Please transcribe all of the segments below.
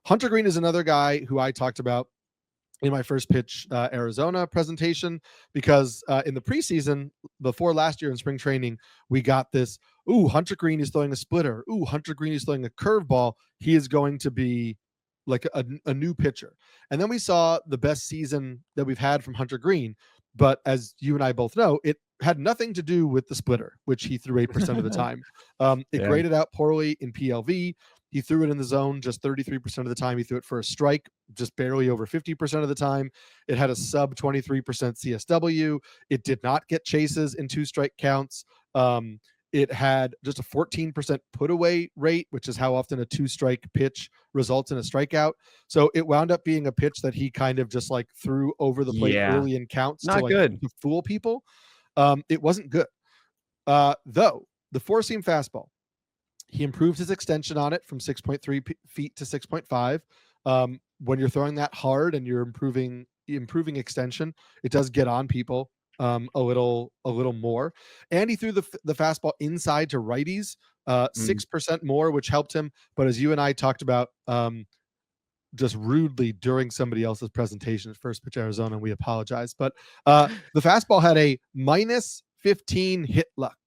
Hunter Greene is another guy who I talked about in my first pitch Arizona presentation, because in the preseason before last year in spring training, we got this, ooh, Hunter Greene is throwing a splitter. Ooh, Hunter Greene is throwing a curveball. He is going to be like a new pitcher. And then we saw the best season that we've had from Hunter Greene. But as you and I both know, it had nothing to do with the splitter, which he threw 8% of the time. It Yeah. graded out poorly in PLV. He threw it in the zone just 33% of the time. He threw it for a strike just barely over 50% of the time. It had a sub 23% CSW. It did not get chases in 2-strike counts. It had just a 14% put away rate, which is how often a 2-strike pitch results in a strikeout. So it wound up being a pitch that he kind of just like threw over the plate Yeah. early in counts Not to good. fool people. It wasn't good. Though the 4-seam fastball, he improved his extension on it from 6.3 feet to 6.5. When you're throwing that hard and you're improving extension, it does get on people a little more. And he threw the fastball inside to righties 6% more, which helped him. But as you and I talked about just rudely during somebody else's presentation at First Pitch Arizona, we apologize. But the fastball had a minus 15 hit luck.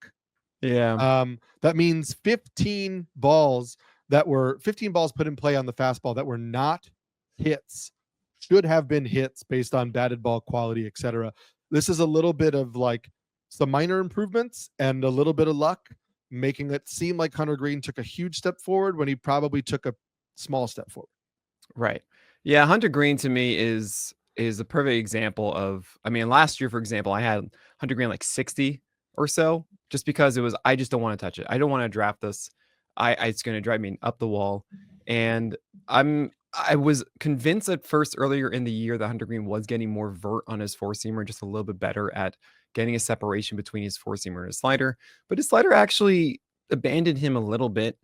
Yeah. That means 15 balls put in play on the fastball that were not hits should have been hits based on batted ball quality, etc. This is a little bit of like some minor improvements and a little bit of luck, making it seem like Hunter Greene took a huge step forward when he probably took a small step forward. Right. Yeah, Hunter Greene to me is a perfect example of, I mean, last year, for example, I had Hunter Greene like 60 or so, just because I just don't want to touch it. I don't want to draft this. It's going to drive me up the wall. And I was convinced at first earlier in the year that Hunter Greene was getting more vert on his 4-seamer, just a little bit better at getting a separation between his 4-seamer and his slider. But his slider actually abandoned him a little bit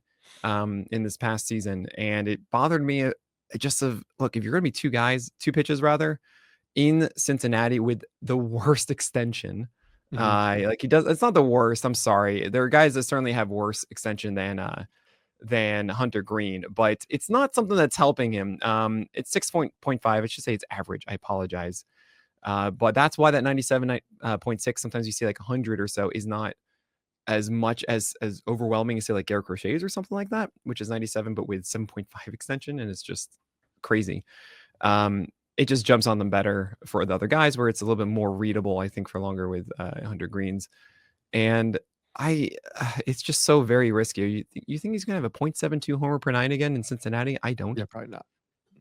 in this past season. And it bothered me look, if you're going to be two pitches rather, in Cincinnati with the worst extension, like he does, it's not the worst. I'm sorry. There are guys that certainly have worse extension than Hunter Greene, but it's not something that's helping him. It's 6.5. I should say it's average. I apologize. But that's why that 97.6, sometimes you see like 100 or so, is not as much as overwhelming as say like Garrett Crochet's or something like that, which is 97, but with 7.5 extension, and it's just crazy. It just jumps on them better for the other guys, where it's a little bit more readable, I think, for longer with Hunter Greene's. And it's just so very risky. You think he's gonna have a 0.72 homer per nine again in Cincinnati? I don't. Yeah, probably not.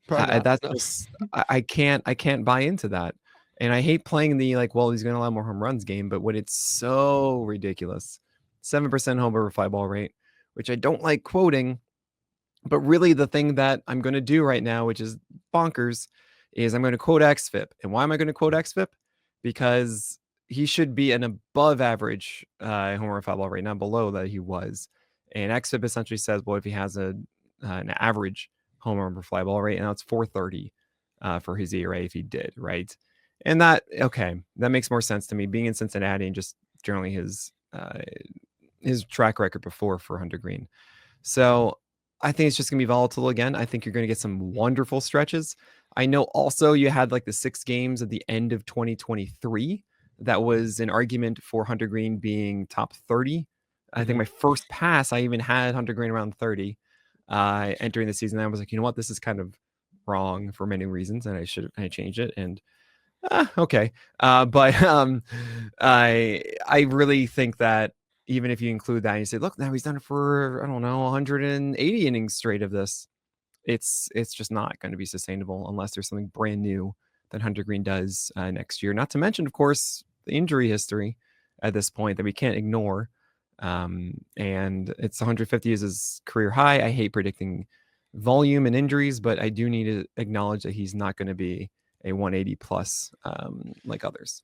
Probably not. That's No. just I can't buy into that. And I hate playing the like, well, he's gonna allow more home runs game, but when it's so ridiculous, 7% home over fly ball rate, which I don't like quoting, but really the thing that I'm going to do right now, which is bonkers, is I'm going to quote XFIP. And why am I going to quote XFIP? Because he should be an above average homer and fly ball rate, not below that he was. And XFIP essentially says, well, if he has an average homer per fly ball rate, and that's 430 for his ERA if he did, right? And that makes more sense to me, being in Cincinnati and just generally his track record before for Hunter Greene. So I think it's just going to be volatile again. I think you're going to get some wonderful stretches. I know also you had like the 6 games at the end of 2023. That was an argument for Hunter Greene being top 30. I think my first pass, I even had Hunter Greene around 30 entering the season. I was like, you know what? This is kind of wrong for many reasons, and I changed it. And okay. But I really think that even if you include that and you say, look, now he's done it for, I don't know, 180 innings straight of this, it's just not going to be sustainable unless there's something brand new that Hunter Greene does next year. Not to mention, of course, the injury history at this point that we can't ignore. And it's 150 is his career high. I hate predicting volume and injuries, but I do need to acknowledge that he's not going to be a 180 plus like others.